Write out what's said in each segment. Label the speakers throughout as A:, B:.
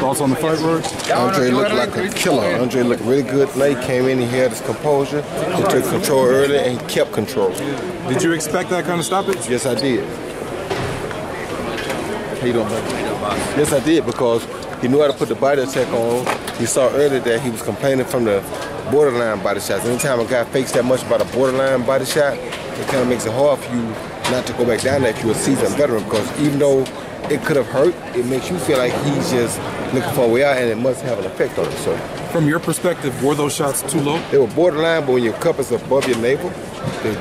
A: Thoughts on the fight, Rory?
B: Andre looked like a killer. Andre looked really good. He came in, he had his composure, he took control early, and he kept control.
A: Did you expect that kind of stoppage?
B: Yes, I did. How you doing, buddy? Yes, I did, because he knew how to put the body attack on. He saw earlier that he was complaining from the borderline body shots. Anytime a guy fakes that much about a borderline body shot, it kind of makes it hard for you not to go back down there if you're a seasoned veteran, because even though it could have hurt, it makes you feel like he's just looking for a way out, and it must have an effect on it. So,
A: from your perspective, were those shots too low?
B: They were borderline, but when your cup is above your navel,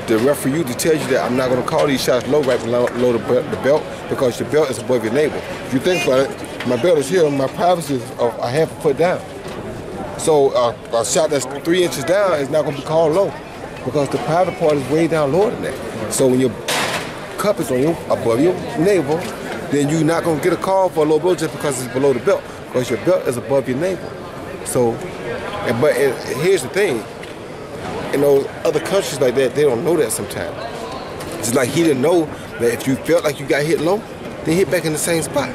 B: the referee to tell you that I'm not going to call these shots low right below the belt, because your belt is above your navel. If you think about it, my belt is here, my privacy is a half a foot down. So a shot that's 3 inches down is not going to be called low, because the private part is way down lower than that. So when your cup is on above your navel, then you're not going to get a call for a low blow just because it's below the belt, because your belt is above your navel. So, but here's the thing, in those other countries like that, they don't know that sometimes. It's like he didn't know that if you felt like you got hit low, then hit back in the same spot.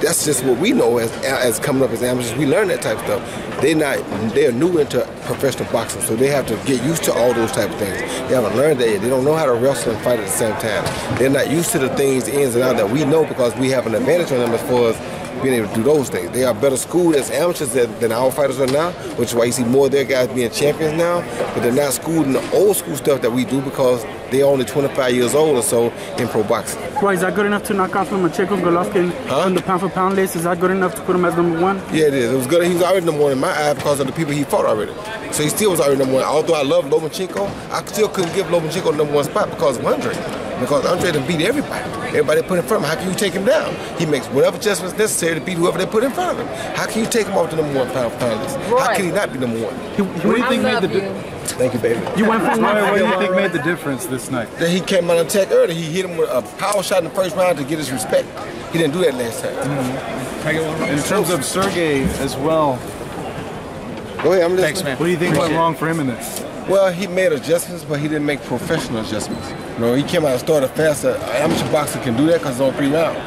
B: That's just what we know as coming up as amateurs. We learn that type of stuff. They're new into professional boxing, so they have to get used to all those type of things. They haven't learned that yet. They don't know how to wrestle and fight at the same time. They're not used to the things, the ins and outs that we know, because we have an advantage on them as far as being able to do those things. They are better schooled as amateurs than our fighters are now, which is why you see more of their guys being champions now, but they're not schooled in the old school stuff that we do, because they're only 25 years old or so in pro boxing.
C: Why, is that good enough to knock off Lomachenko, Golovkin on the pound for pound list? Is that good enough to put him as #1?
B: Yeah, it is. It was good. He was already #1 in my eye because of the people he fought already. So he still was already #1. Although I love Lomachenko, I still couldn't give Lomachenko the #1 spot because of Andre. Because Andre done beat everybody. Everybody put in front of him. How can you take him down? He makes whatever adjustments necessary to beat whoever they put in front of him. How can you take him off the #1 pound for pound list? How can he not be #1?
A: What do you think made the difference?
B: Thank you, baby.
C: You went from
A: what do you think made the difference this night?
B: That he came out and attacked early. He hit him with a power shot in the first round to get his respect. He didn't do that last time.
A: In terms of Sergey as well.
B: Go ahead, I'm listening.
A: Thanks, man. What do you think went wrong for him in this?
B: Well, he made adjustments, but he didn't make professional adjustments. You know, he came out and started faster. Amateur boxing can do that because it's on 3 rounds.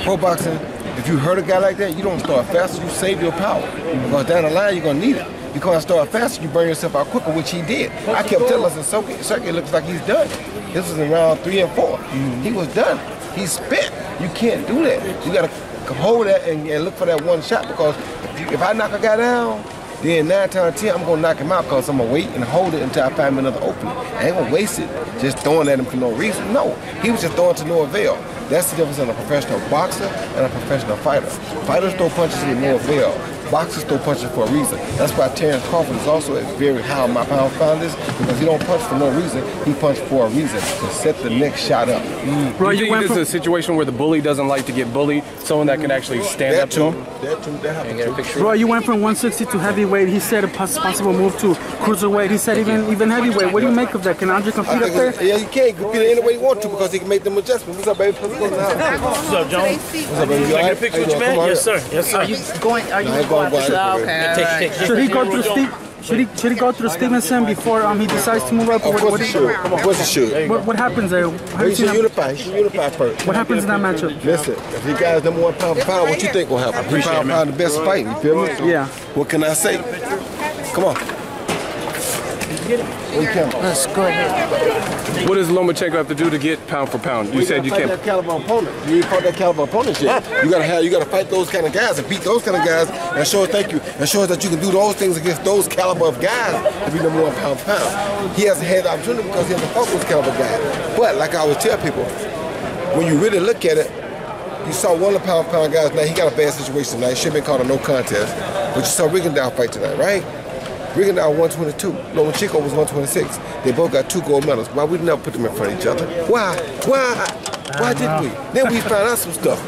B: Pro boxing, if you hurt a guy like that, you don't start faster, you save your power. Because down the line, you're going to need it. You can't start faster, you burn yourself out quicker, which he did. I kept telling us, Sergey looks like he's done. This was in round 3 and 4. He was done. He spent. You can't do that. You got to hold that and look for that one shot, because if I knock a guy down, then 9 times out of 10, I'm going to knock him out, because I'm going to wait and hold it until I find another opening. I ain't going to waste it just throwing at him for no reason. No, he was just throwing to no avail. That's the difference in a professional boxer and a professional fighter. Fighters throw punches with no avail. Boxers throw punches for a reason. That's why Terrence Crawford is also very high on my pound for pound list, because he don't punch for no reason. He punched for a reason, to set the next shot up.
D: Bro, you think this is a situation where the bully doesn't like to get bullied? Someone that can actually stand up to him?
B: That happened too.
C: Bro, you went from 160 to heavyweight. He said a possible move to cruiserweight. He said even heavyweight. What do you make of that? Can Andre compete up there?
B: Yeah, he can compete any way he wants to, because he can make them adjustments. What's up, baby? What's
E: up, John?
B: What's up, baby? You all right?
E: Picture with you, man? Yes, sir. Yes, sir.
F: Are you going okay.
C: Should he go through Should he go through Stevenson before he decides to move up?
B: Of course he should. Of course he should.
C: What happens there?
B: He should unify. He should unify first.
C: What happens in that matchup?
B: Listen, if he guy's #1 pound for pound, what you think will happen? 3 pound for pound, the best fight. You feel me?
C: Yeah.
B: What can I say? Come on.
F: Let's go ahead.
D: What does Lomachenko have to do to get pound for pound? You said you can't.
B: That caliber opponent. You ain't fought that caliber opponent yet. You gotta fight those kind of guys and beat those kind of guys, and show us that you can do those things against those caliber of guys to be #1 pound for pound. He hasn't had the opportunity because he hasn't fought those caliber guys. But like I always tell people, when you really look at it, you saw one of the pound for pound guys. Now he got a bad situation tonight. It should have been called a no contest. But you saw Rigondeaux fight tonight, right? Rigondeaux 122, Lomachenko was 126. They both got 2 gold medals. Why we never put them in front of each other? Why? Why didn't we? Then we found out some stuff.